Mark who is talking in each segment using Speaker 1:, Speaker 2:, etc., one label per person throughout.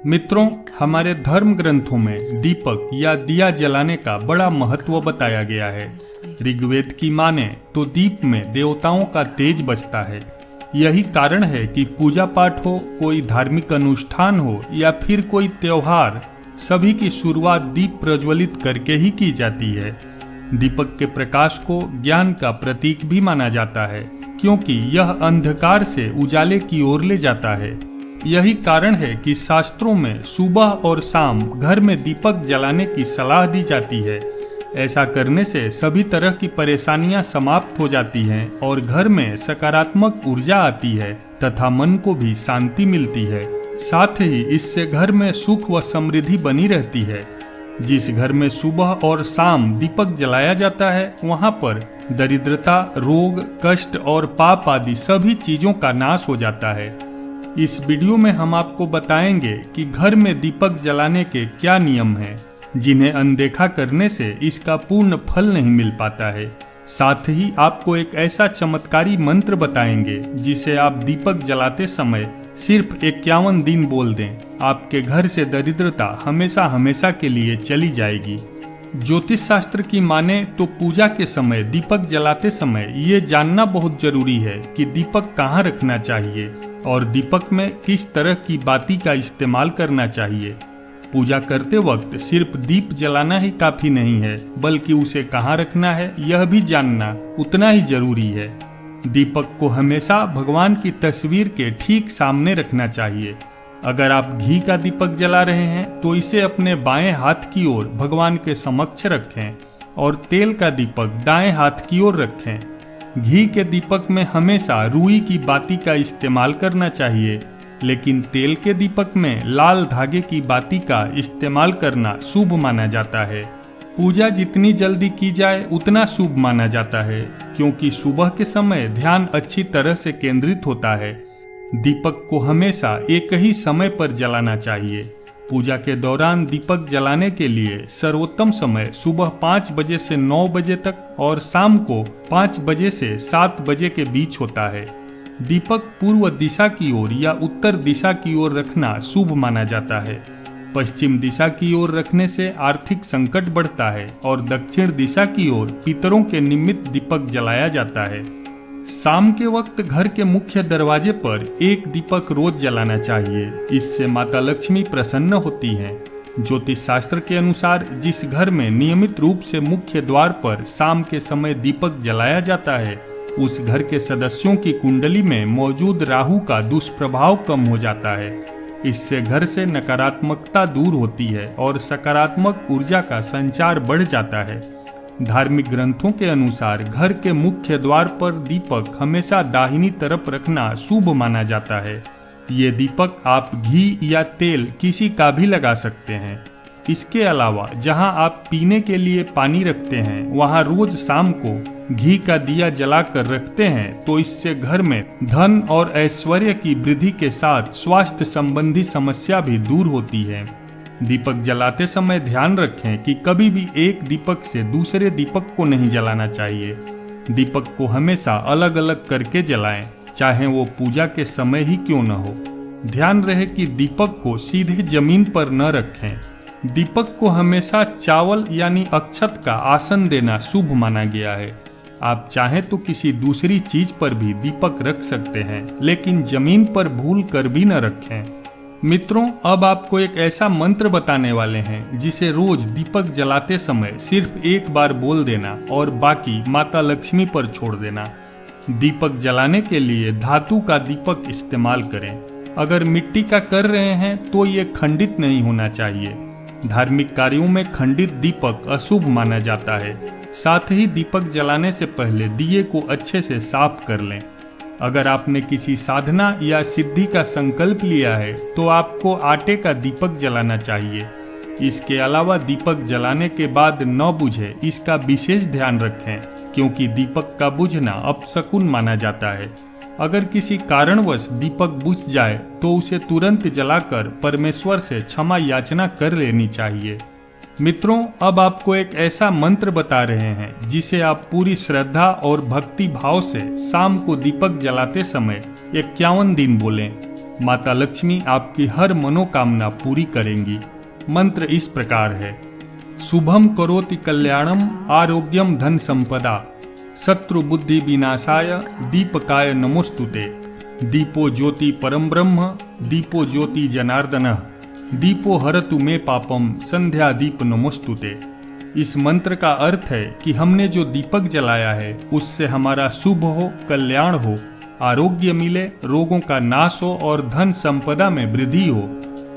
Speaker 1: मित्रों, हमारे धर्म ग्रंथों में दीपक या दिया जलाने का बड़ा महत्व बताया गया है। ऋग्वेद की माने तो दीप में देवताओं का तेज बसता है। यही कारण है कि पूजा पाठ हो, कोई धार्मिक अनुष्ठान हो या फिर कोई त्योहार, सभी की शुरुआत दीप प्रज्वलित करके ही की जाती है। दीपक के प्रकाश को ज्ञान का प्रतीक भी माना जाता है, क्योंकि यह अंधकार से उजाले की ओर ले जाता है। यही कारण है कि शास्त्रों में सुबह और शाम घर में दीपक जलाने की सलाह दी जाती है। ऐसा करने से सभी तरह की परेशानियां समाप्त हो जाती हैं और घर में सकारात्मक ऊर्जा आती है तथा मन को भी शांति मिलती है। साथ ही इससे घर में सुख व समृद्धि बनी रहती है। जिस घर में सुबह और शाम दीपक जलाया जाता है, वहां पर दरिद्रता, रोग, कष्ट और पाप आदि सभी चीजों का नाश हो जाता है। इस वीडियो में हम आपको बताएंगे कि घर में दीपक जलाने के क्या नियम हैं, जिन्हें अनदेखा करने से इसका पूर्ण फल नहीं मिल पाता है। साथ ही आपको एक ऐसा चमत्कारी मंत्र बताएंगे जिसे आप दीपक जलाते समय सिर्फ 51 दिन बोल दें, आपके घर से दरिद्रता हमेशा हमेशा के लिए चली जाएगी। ज्योतिष शास्त्र की माने तो पूजा के समय दीपक जलाते समय ये जानना बहुत जरूरी है कि दीपक कहाँ रखना चाहिए और दीपक में किस तरह की बाती का इस्तेमाल करना चाहिए। पूजा करते वक्त सिर्फ दीप जलाना ही काफी नहीं है, बल्कि उसे कहाँ रखना है यह भी जानना उतना ही जरूरी है। दीपक को हमेशा भगवान की तस्वीर के ठीक सामने रखना चाहिए। अगर आप घी का दीपक जला रहे हैं तो इसे अपने बाएं हाथ की ओर भगवान के समक्ष रखें और तेल का दीपक दाएं हाथ की ओर रखें। घी के दीपक में हमेशा रुई की बाती का इस्तेमाल करना चाहिए, लेकिन तेल के दीपक में लाल धागे की बाती का इस्तेमाल करना शुभ माना जाता है। पूजा जितनी जल्दी की जाए उतना शुभ माना जाता है, क्योंकि सुबह के समय ध्यान अच्छी तरह से केंद्रित होता है। दीपक को हमेशा एक ही समय पर जलाना चाहिए। पूजा के दौरान दीपक जलाने के लिए सर्वोत्तम समय सुबह 5 बजे से 9 बजे तक और शाम को 5 बजे से 7 बजे के बीच होता है। दीपक पूर्व दिशा की ओर या उत्तर दिशा की ओर रखना शुभ माना जाता है। पश्चिम दिशा की ओर रखने से आर्थिक संकट बढ़ता है और दक्षिण दिशा की ओर पितरों के निमित्त दीपक जलाया जाता है। शाम के वक्त घर के मुख्य दरवाजे पर एक दीपक रोज जलाना चाहिए। इससे माता लक्ष्मी प्रसन्न होती हैं। ज्योतिष शास्त्र के अनुसार जिस घर में नियमित रूप से मुख्य द्वार पर शाम के समय दीपक जलाया जाता है, उस घर के सदस्यों की कुंडली में मौजूद राहु का दुष्प्रभाव कम हो जाता है। इससे घर से नकारात्मकता दूर होती है और सकारात्मक ऊर्जा का संचार बढ़ जाता है। धार्मिक ग्रंथों के अनुसार घर के मुख्य द्वार पर दीपक हमेशा दाहिनी तरफ रखना शुभ माना जाता है। ये दीपक आप घी या तेल किसी का भी लगा सकते हैं। इसके अलावा जहां आप पीने के लिए पानी रखते हैं, वहां रोज शाम को घी का दिया जलाकर रखते हैं तो इससे घर में धन और ऐश्वर्य की वृद्धि के साथ स्वास्थ्य संबंधी समस्या भी दूर होती है। दीपक जलाते समय ध्यान रखें कि कभी भी एक दीपक से दूसरे दीपक को नहीं जलाना चाहिए। दीपक को हमेशा अलग अलग करके जलाएं, चाहे वो पूजा के समय ही क्यों न हो। ध्यान रहे कि दीपक को सीधे जमीन पर न रखें। दीपक को हमेशा चावल यानी अक्षत का आसन देना शुभ माना गया है। आप चाहें तो किसी दूसरी चीज पर भी दीपक रख सकते हैं, लेकिन जमीन पर भूल कर भी न रखें। मित्रों, अब आपको एक ऐसा मंत्र बताने वाले हैं जिसे रोज दीपक जलाते समय सिर्फ एक बार बोल देना और बाकी माता लक्ष्मी पर छोड़ देना। दीपक जलाने के लिए धातु का दीपक इस्तेमाल करें। अगर मिट्टी का कर रहे हैं तो ये खंडित नहीं होना चाहिए। धार्मिक कार्यों में खंडित दीपक अशुभ माना जाता है। साथ ही दीपक जलाने से पहले दिए को अच्छे से साफ कर लें। अगर आपने किसी साधना या सिद्धि का संकल्प लिया है तो आपको आटे का दीपक जलाना चाहिए। इसके अलावा दीपक जलाने के बाद न बुझे, इसका विशेष ध्यान रखें, क्योंकि दीपक का बुझना अपशकुन माना जाता है। अगर किसी कारणवश दीपक बुझ जाए तो उसे तुरंत जलाकर परमेश्वर से क्षमा याचना कर लेनी चाहिए। मित्रों, अब आपको एक ऐसा मंत्र बता रहे हैं जिसे आप पूरी श्रद्धा और भक्ति भाव से शाम को दीपक जलाते समय 51 दिन बोलें। माता लक्ष्मी आपकी हर मनोकामना पूरी करेंगी। मंत्र इस प्रकार है। शुभम करोति कल्याणम आरोग्यम धन संपदा शत्रु बुद्धि विनाशाय दीपकाय नमोस्तुते। दीपो ज्योति परम ब्रह्म दीपो ज्योति जनार्दन दीपो हरतु मे पापम संध्या दीप नमोस्तुते। इस मंत्र का अर्थ है कि हमने जो दीपक जलाया है उससे हमारा शुभ हो, कल्याण हो, आरोग्य मिले, रोगों का नाश हो और धन संपदा में वृद्धि हो।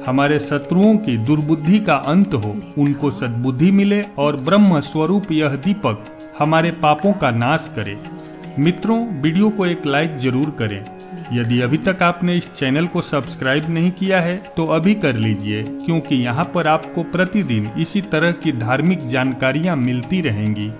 Speaker 1: हमारे शत्रुओं की दुर्बुद्धि का अंत हो, उनको सद्बुद्धि मिले और ब्रह्म स्वरूप यह दीपक हमारे पापों का नाश करे। मित्रों, वीडियो को एक लाइक जरूर करें। यदि अभी तक आपने इस चैनल को सब्सक्राइब नहीं किया है तो अभी कर लीजिए, क्योंकि यहाँ पर आपको प्रतिदिन इसी तरह की धार्मिक जानकारियाँ मिलती रहेंगी।